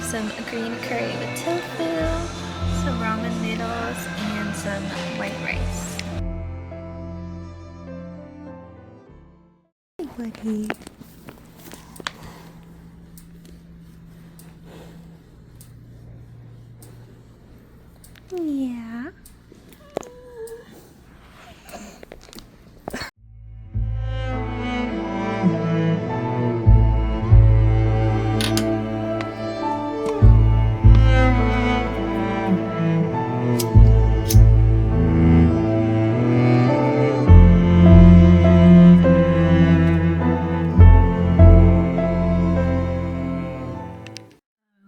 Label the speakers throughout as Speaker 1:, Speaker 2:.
Speaker 1: some green curry with tofu, some ramen noodles, and some white rice. Hey, buddy. Yeah.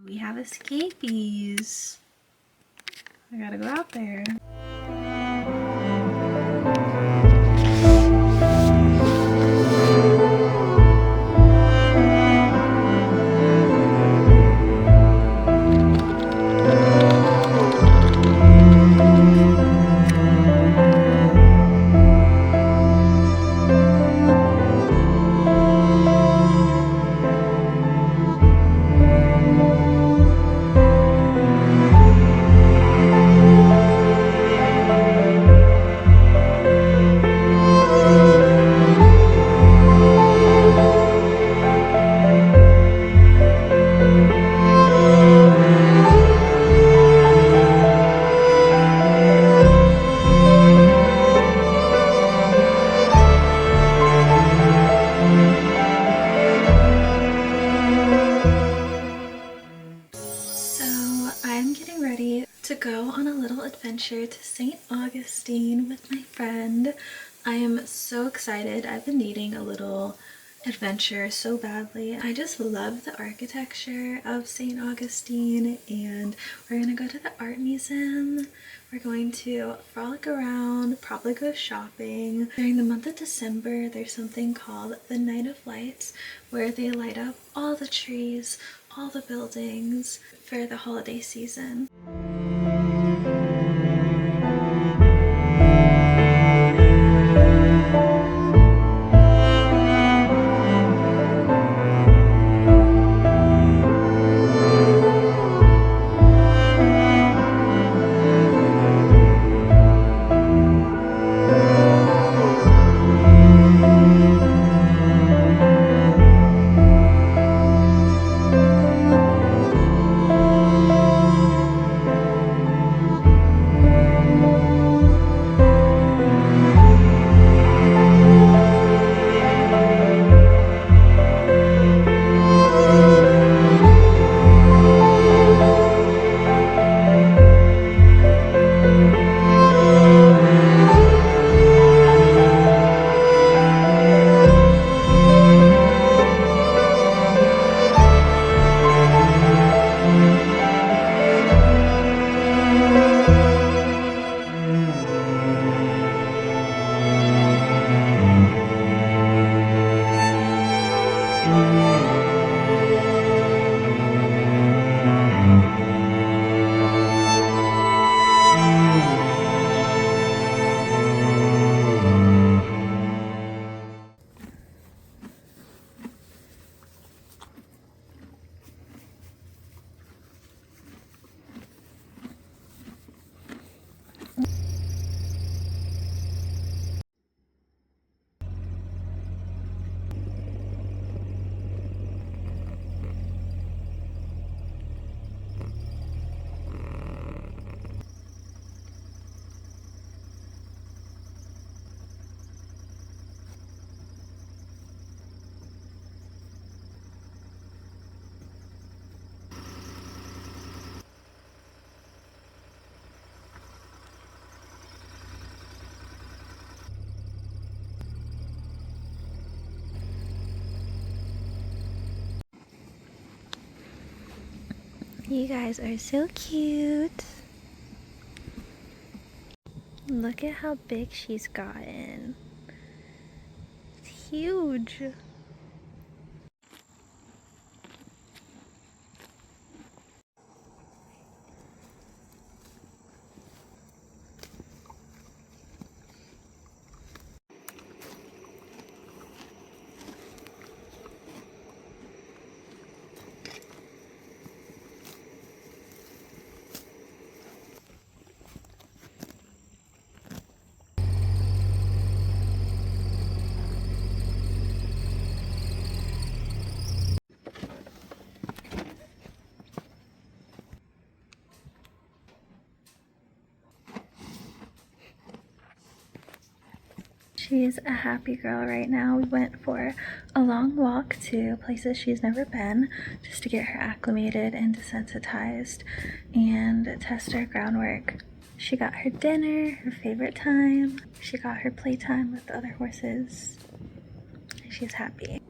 Speaker 1: We have escapees. I gotta go out there. So I'm getting ready to go on a little adventure to St. Augustine with my friend. I am so excited. I've been needing a little adventure so badly. I just love the architecture of St. Augustine, and we're gonna go to the art museum. We're going to frolic around, probably go shopping. During the month of December, there's something called the Night of Lights, where they light up all the trees, all the buildings for the holiday season. You guys are so cute. Look at how big she's gotten. It's huge. She's a happy girl right now. We went for a long walk to places she's never been just to get her acclimated and desensitized and test our groundwork. She got her dinner, her favorite time. She got her playtime with the other horses. She's happy.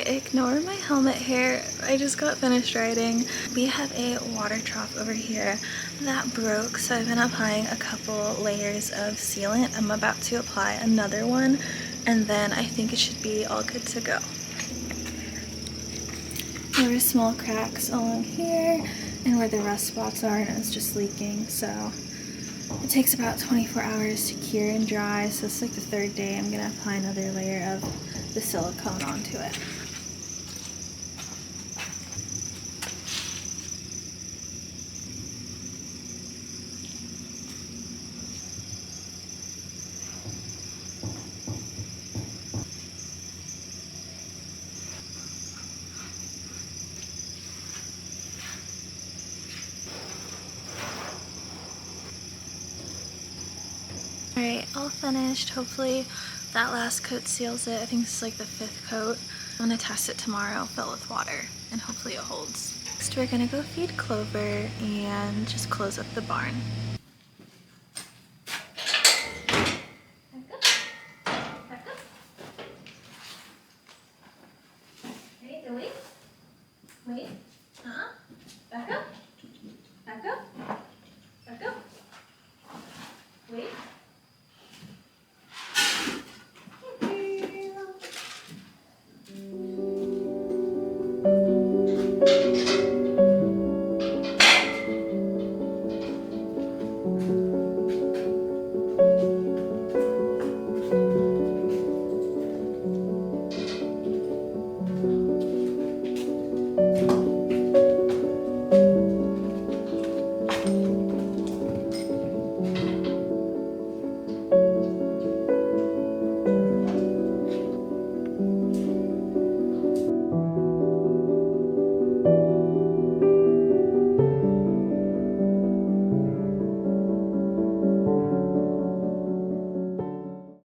Speaker 1: Ignore my helmet hair. I just got finished riding. We have a water trough over here that broke, so I've been applying a couple layers of sealant. I'm about to apply another one, and then I think it should be all good to go. There are small cracks along here and where the rust spots are, and it's just leaking, so it takes about 24 hours to cure and dry. So it's like the third day I'm gonna apply another layer of the silicone onto it. Alright, all finished. Hopefully that last coat seals it. I think this is like the 5th coat. I'm gonna test it tomorrow, fill it with water, and hopefully it holds. Next we're gonna go feed Clover and just close up the barn.